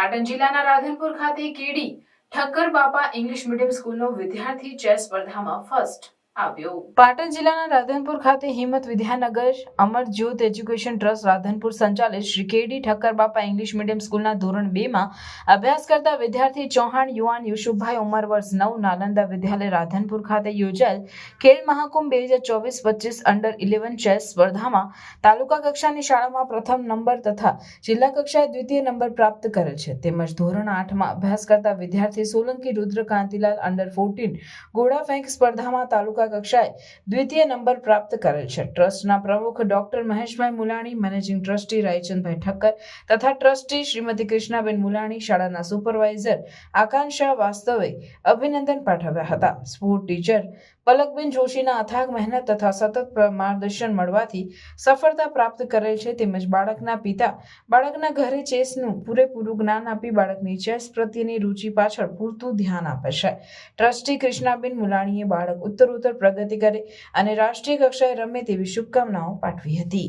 પાટણ જિલ્લાના રાધનપુર ખાતે કેડી ઠક્કર બાપા ઇંગ્લિશ મીડિયમ સ્કૂલનો વિદ્યાર્થી ચેસ સ્પર્ધામાં ફર્સ્ટ આવ્યો। પાટણ જિલ્લાના રાધનપુર ખાતે હિંમત વિદ્યાનગર અમર જ્યોત એજ્યુકેશન ટ્રસ્ટ રાધનપુર સંચાલિત શ્રી કેડી ઠક્કર બાપા ઇંગ્લિશ મીડિયમ સ્કૂલના ધોરણ 2 માં અભ્યાસ કરતા વિદ્યાર્થી ચૌહાણ યુવાન યુસુફભાઈ ઉંમર વર્ષ 9 નાલંદા વિદ્યાલય રાધનપુર ખાતે યોજાયેલ ખેલ મહાકુંભ 2024-25 અંડર 11 ચેસ સ્પર્ધામાં તાલુકા કક્ષાની શાળામાં પ્રથમ નંબર તથા જિલ્લા કક્ષાએ દ્વિતીય નંબર પ્રાપ્ત કરેલ છે। તેમજ ધોરણ 8 માં અભ્યાસ કરતા વિદ્યાર્થી સોલંકી રુદ્ર કાંતિલાલ અંડર 14 ઘોડા ફેંક સ્પર્ધામાં તાલુકા કક્ષાએ દ્વિતીય નંબર પ્રાપ્ત કરેલ છે। ટ્રસ્ટના પ્રમુખ ડોક્ટર મહેશભાઈ મુલાણી, મેનેજિંગ ટ્રસ્ટી રાયચંદભાઈ ઠક્કર તથા ટ્રસ્ટી શ્રીમતી કૃષ્ણાબેન મુલાણી, શાળાના સુપરવાઇઝર આકાંક્ષા વાસ્તવે અભિનંદન પાઠવ્યા હતા। સ્પોર્ટ ટીચર પલકબેન જોશીના અથાગ મહેનત તથા સતત માર્ગદર્શન મળવાથી સફળતા પ્રાપ્ત કરેલ છે। તેમજ બાળકના પિતા બાળકના ઘરે ચેસનું પૂરેપૂરું જ્ઞાન આપી બાળકની ચેસ પ્રત્યેની રુચિ પાછળ પૂરતું ધ્યાન આપે છે। ટ્રસ્ટી કૃષ્ણાબેન મુલાણીએ બાળક ઉત્તરોત્તર પ્રગતિ કરે અને રાષ્ટ્રીય કક્ષાએ રમે તેવી શુભકામનાઓ પાઠવી હતી।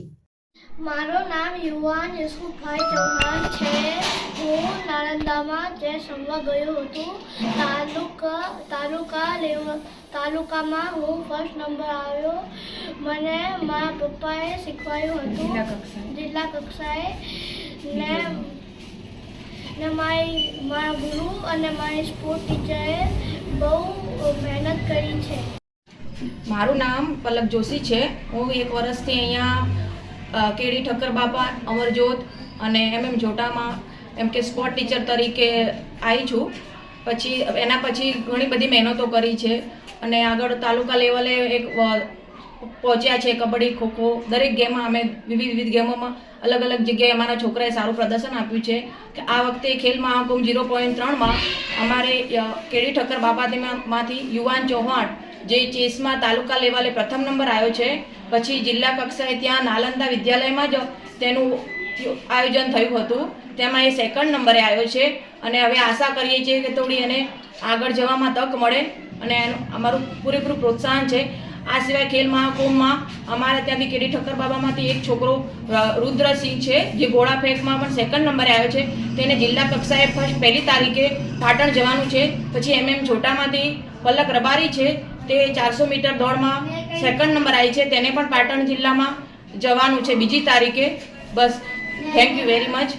મારું નામ યુવાન યુસુફભાઈ ચૌહાણ છે। હું નાલંદામાં ચેસ રમવા ગયો હતો। તાલુકામાં હું ફર્સ્ટ નંબર આવ્યો। મને મારા પપ્પાએ શીખવાડ્યું હતું જિલ્લા કક્ષાએ ને મારા ગુરુ અને મારી સ્પોર્ટ ટીચરે બહુ મહેનત કરી છે। મારું નામ પલક જોશી છે। હું 1 વર્ષથી અહીંયા કેડી ઠક્કર બાપા અમરજોત અને જોટામાં એમ કે સ્પોર્ટ ટીચર તરીકે આવી છું। પછી એના પછી ઘણી બધી મહેનતો કરી છે અને આગળ તાલુકા લેવલે એક પહોંચ્યા છે। કબડ્ડી, ખોખો દરેક ગેમમાં અમે વિવિધ ગેમોમાં અલગ અલગ જગ્યાએ અમારા છોકરાએ સારું પ્રદર્શન આપ્યું છે કે આ વખતે ખેલ મહાકુંભ 0.3માં અમારે કેડી ઠક્કર બાપામાંથી યુવાન ચૌહાણ જે ચેસમાં તાલુકા લેવલે પ્રથમ નંબર આવ્યો છે। પછી જિલ્લા કક્ષાએ ત્યાં નાલંદા વિદ્યાલયમાં જ તેનું આયોજન થયું હતું, તેમાં એ સેકન્ડ નંબરે આવ્યો છે અને હવે આશા કરીએ છીએ કે થોડી એને આગળ જવામાં તક મળે અને અમારું પૂરેપૂરું પ્રોત્સાહન છે। આ સિવાય ખેલ મહાકુંભમાં અમારે ત્યાંથી કેડી ઠક્કર બાબામાંથી એક છોકરો રુદ્રસિંહ છે જે ઘોડા ફેંકમાં પણ સેકન્ડ નંબરે આવ્યો છે। તેને જિલ્લા કક્ષાએ પહેલી તારીખે પાટણ જવાનું છે। પછી જોટામાંથી પલક રબારી છે, તે 400 મીટર દોડમાં સેકન્ડ નંબર આવી છે, તેને પણ પાટણ જિલ્લામાં જવાનું છે 2જી તારીખે। બસ, થેન્ક યુ વેરી મચ।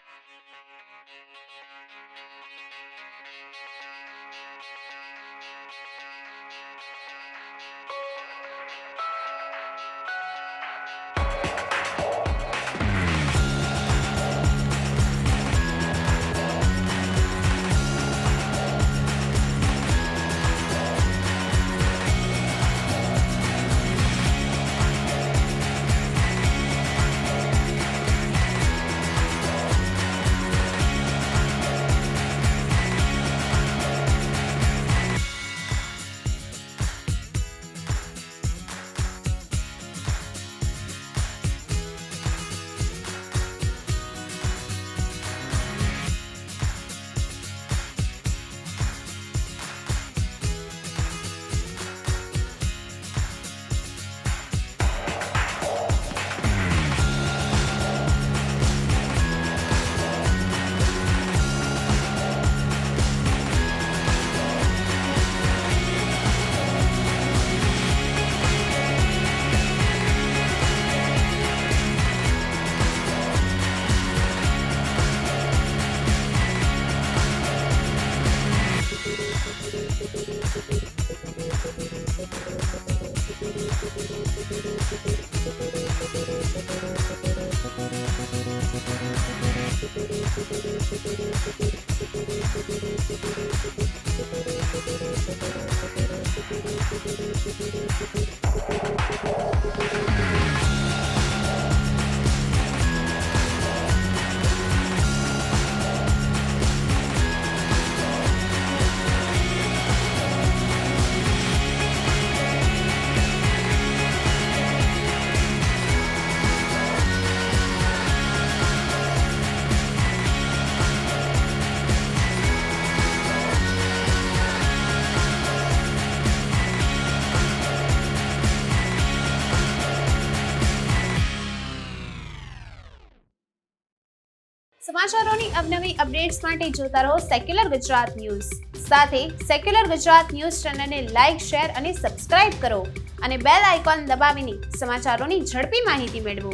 સમાચારોની અવનવી અપડેટ્સ માટે જોતા રહો સેક્યુલર ગુજરાત ન્યૂઝ. સાથે સેક્યુલર ગુજરાત ન્યૂઝ ચેનલને લાઇક, શેર અને સબસ્ક્રાઇબ કરો અને બેલ આઇકોન દબાવીને સમાચારોની ઝડપી માહિતી મેળવો.